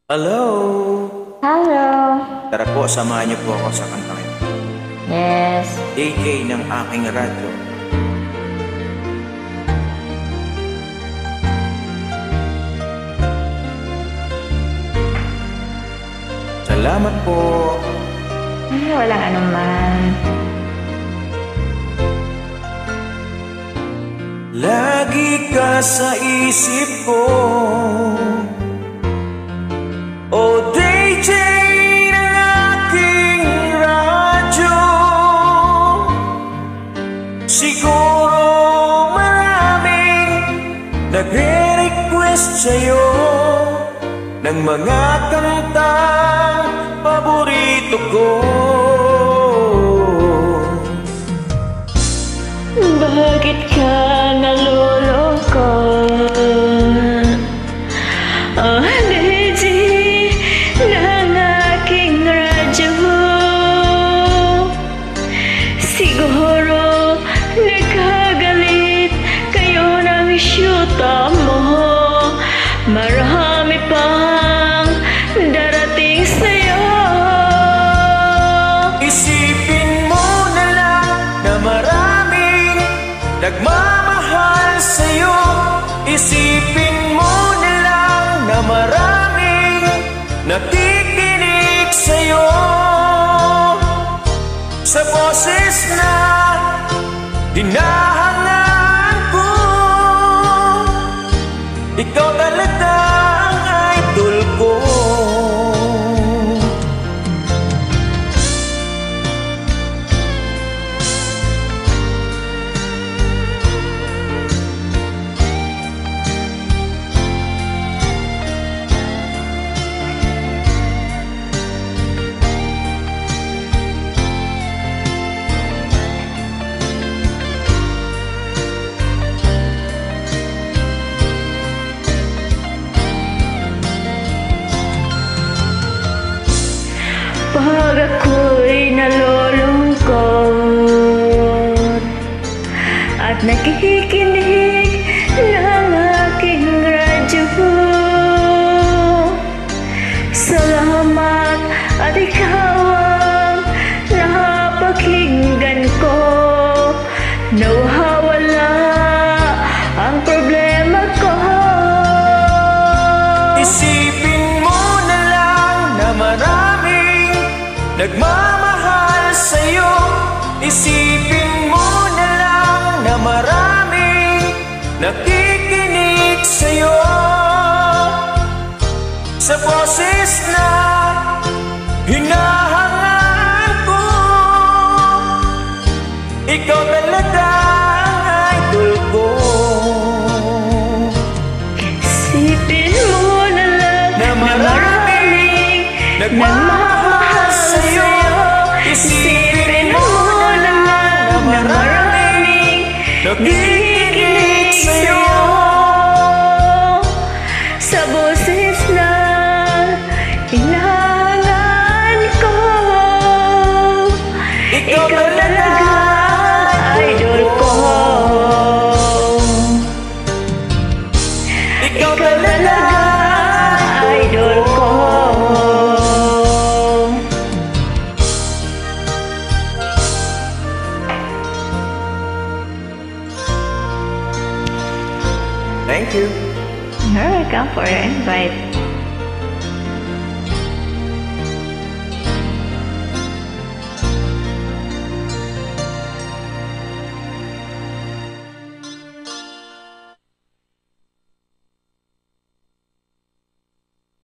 Hello! Hello! Tara po, samahan niyo po ako sa kantang ito. Yes. AK ng aking radyo. Salamat po. Ay, walang anuman. Lagi ka sa isip ko, o DJ ng aking radyo. Siguro maraming nagre-request sa'yo ng mga kantang paborito ko. Bakit ka nalulungkot? Oh, DJ ng aking radyo. Siguro nagkagalit kayo ng syuta mo. Marami pang darating sa'yo. Isipin mo na lang na maraming nagmamahal sa'yo. Isipin mo na lang na maraming nakikinig sa'yo. Sa boses na hinahangaan ko, ikaw talaga ang idol ko. Pag ako'y nalulungkot at nakikinig ng aking radyo, salamat at ikaw ang napakinggan ko. Nawawala ang problema ko. Isipin mo na lang na maraming nagmamahal sa'yo. Isipin mo na lang na maraming nakikinig sa'yo. Sa boses na hinahangaan ko, ikaw talaga ang idol ko. Isipin mo na lang Na maraming nagmamahal sa'yo. Isipin mo na lang na maraming nakikinig sa'yo. sa boses na hinahangaan ko, ikaw talaga idol ko. Ikaw talaga Idol ko. Thank you. You're welcome for your invite.